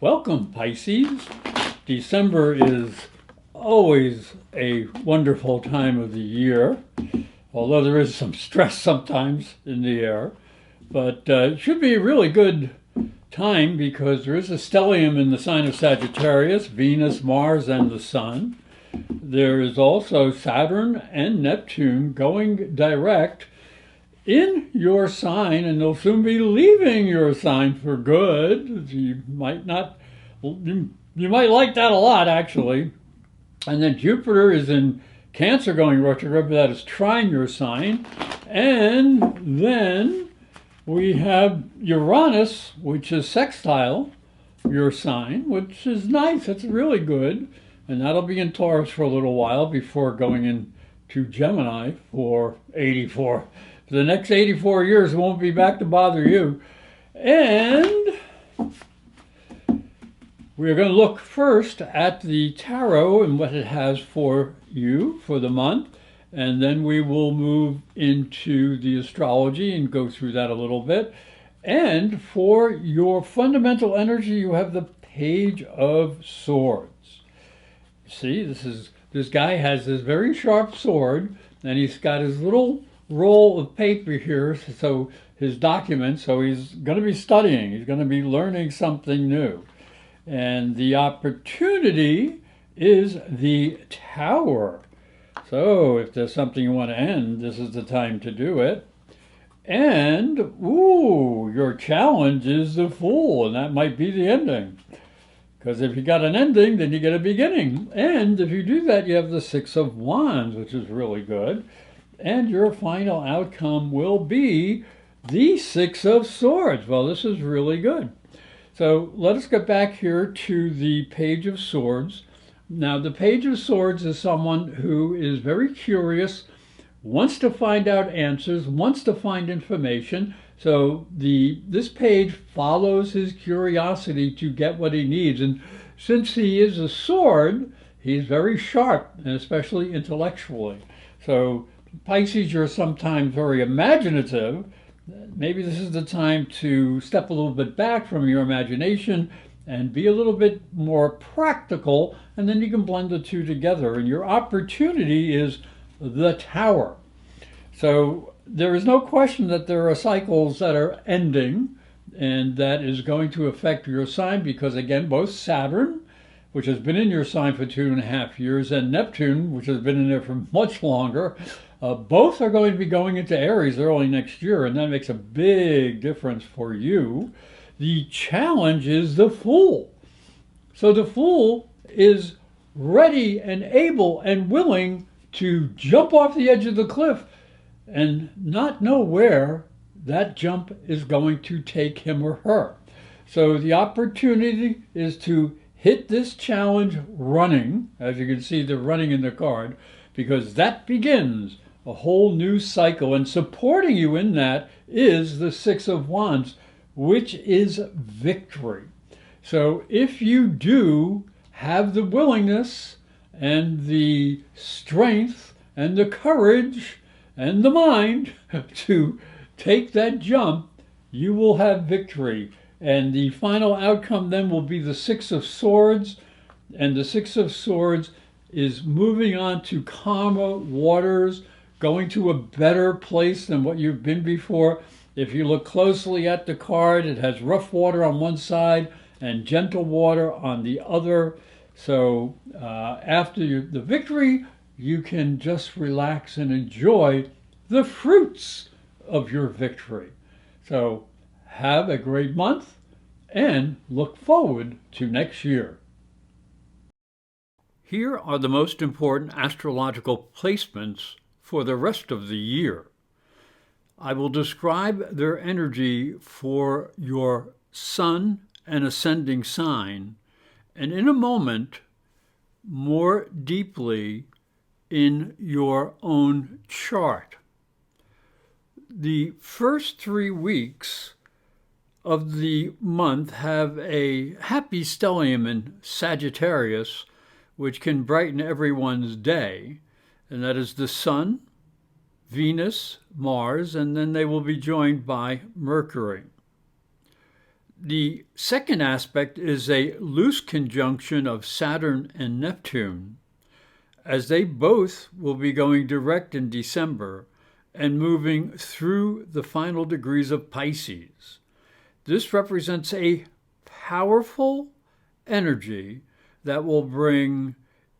Welcome, Pisces. December is always a wonderful time of the year, although there is some stress sometimes in the air. But it should be a really good time because there is a stellium in the sign of Sagittarius, Venus, Mars, and the Sun. There is also Saturn and Neptune going direct in your sign, and they'll soon be leaving your sign for good. You might like that a lot, actually. And then Jupiter is in Cancer going retrograde, but that is trine your sign. And then we have Uranus, which is sextile your sign, which is nice. It's really good. And that'll be in Taurus for a little while before going into Gemini for 84. For the next 84 years, it won't be back to bother you. And we're going to look first at the tarot and what it has for you for the month. And then we will move into the astrology and go through that a little bit. And for your fundamental energy, you have the Page of Swords. See, this guy has this very sharp sword, and he's got his little roll of paper here, so his document, so he's going to be studying, he's going to be learning something new. And the opportunity is the Tower. So if there's something you want to end, this is the time to do it. And, your challenge is the Fool, and that might be the ending. Because if you got an ending, then you get a beginning. And if you do that, you have the Six of Wands, which is really good. And your final outcome will be the Six of Swords. Well, this is really good. So let us get back here to the Page of Swords. Now, the Page of Swords is someone who is very curious, wants to find out answers, wants to find information. So this page follows his curiosity to get what he needs. And since he is a sword, he's very sharp, and especially intellectually. So Pisces, you're sometimes very imaginative. Maybe this is the time to step a little bit back from your imagination and be a little bit more practical, and then you can blend the two together. And your opportunity is the Tower. So there is no question that there are cycles that are ending, and that is going to affect your sign because, again, both Saturn, which has been in your sign for 2.5 years, and Neptune, which has been in there for much longer, both are going to be going into Aries early next year, and that makes a big difference for you. The challenge is the Fool. So the Fool is ready and able and willing to jump off the edge of the cliff and not know where that jump is going to take him or her. So the opportunity is to hit this challenge running. As you can see, they're running in the card, because that begins a whole new cycle, and supporting you in that is the Six of Wands, which is victory. So if you do have the willingness and the strength and the courage and the mind to take that jump, you will have victory. And the final outcome then will be the Six of Swords, and the Six of Swords is moving on to calmer waters, going to a better place than what you've been before. If you look closely at the card, it has rough water on one side and gentle water on the other. So after the victory, you can just relax and enjoy the fruits of your victory. So have a great month and look forward to next year. Here are the most important astrological placements for the rest of the year. I will describe their energy for your sun and ascending sign, and in a moment, more deeply in your own chart. The first 3 weeks of the month have a happy stellium in Sagittarius, which can brighten everyone's day. and that is the Sun, Venus, Mars, and then they will be joined by Mercury. The second aspect is a loose conjunction of Saturn and Neptune, as they both will be going direct in December and moving through the final degrees of Pisces. This represents a powerful energy that will bring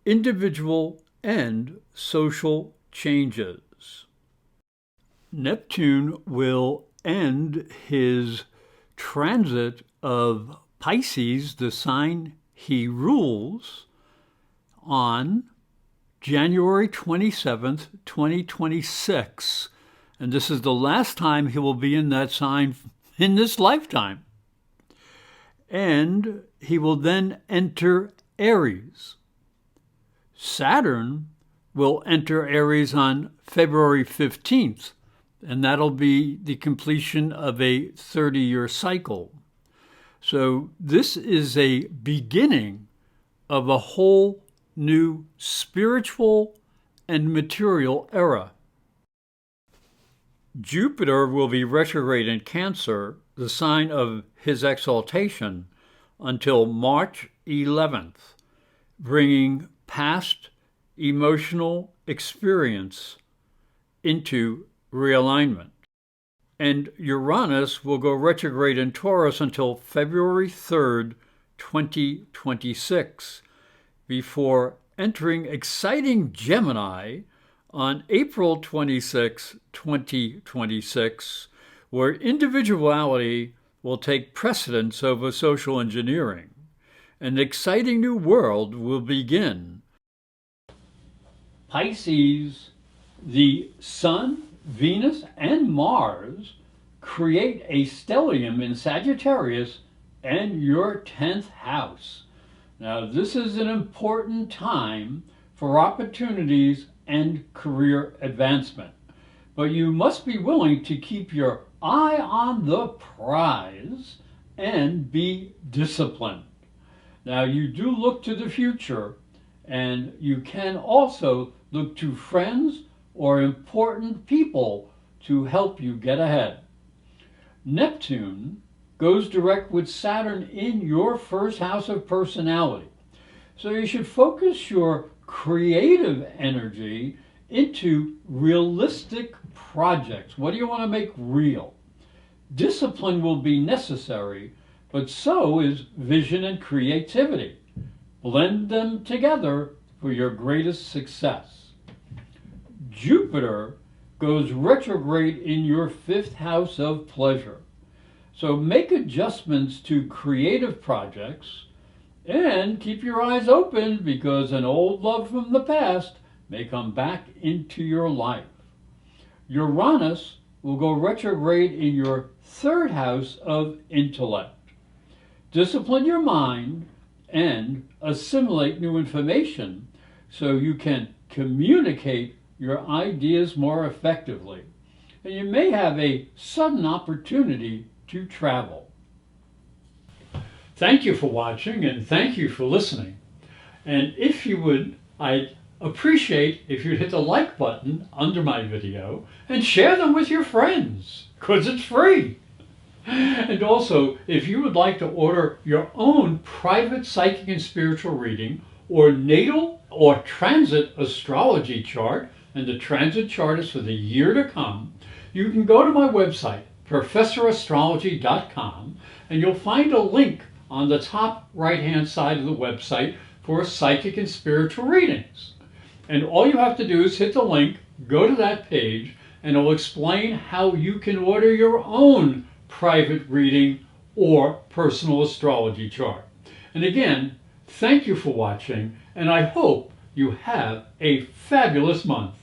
individual and social changes. Neptune will end his transit of Pisces, the sign he rules, on January 27th, 2026. And this is the last time he will be in that sign in this lifetime. And he will then enter Aries. Saturn will enter Aries on February 15th, and that'll be the completion of a 30-year cycle. So this is a beginning of a whole new spiritual and material era. Jupiter will be retrograde in Cancer, the sign of his exaltation, until March 11th, bringing past emotional experience into realignment. And Uranus will go retrograde in Taurus until February 3rd, 2026, before entering exciting Gemini on April 26, 2026, where individuality will take precedence over social engineering. An exciting new world will begin. Pisces, the Sun, Venus, and Mars create a stellium in Sagittarius and your 10th house. Now, this is an important time for opportunities and career advancement, but you must be willing to keep your eye on the prize and be disciplined. Now, you do look to the future, and you can also look to friends or important people to help you get ahead. Neptune goes direct with Saturn in your first house of personality. So you should focus your creative energy into realistic projects. What do you want to make real? Discipline will be necessary, but so is vision and creativity. Blend them together for your greatest success. Jupiter goes retrograde in your 5th house of pleasure. So make adjustments to creative projects and keep your eyes open, because an old love from the past may come back into your life. Uranus will go retrograde in your 3rd house of intellect. Discipline your mind and assimilate new information so you can communicate your ideas more effectively. And you may have a sudden opportunity to travel. Thank you for watching, and thank you for listening. And if you would, I'd appreciate if you'd hit the like button under my video and share them with your friends, because it's free. And also, if you would like to order your own private psychic and spiritual reading, or natal or transit astrology chart, and the transit chart is for the year to come, you can go to my website, professorastrology.com, and you'll find a link on the top right-hand side of the website for psychic and spiritual readings. And all you have to do is hit the link, go to that page, and it'll explain how you can order your own private reading or personal astrology chart. And again, thank you for watching, and I hope you have a fabulous month.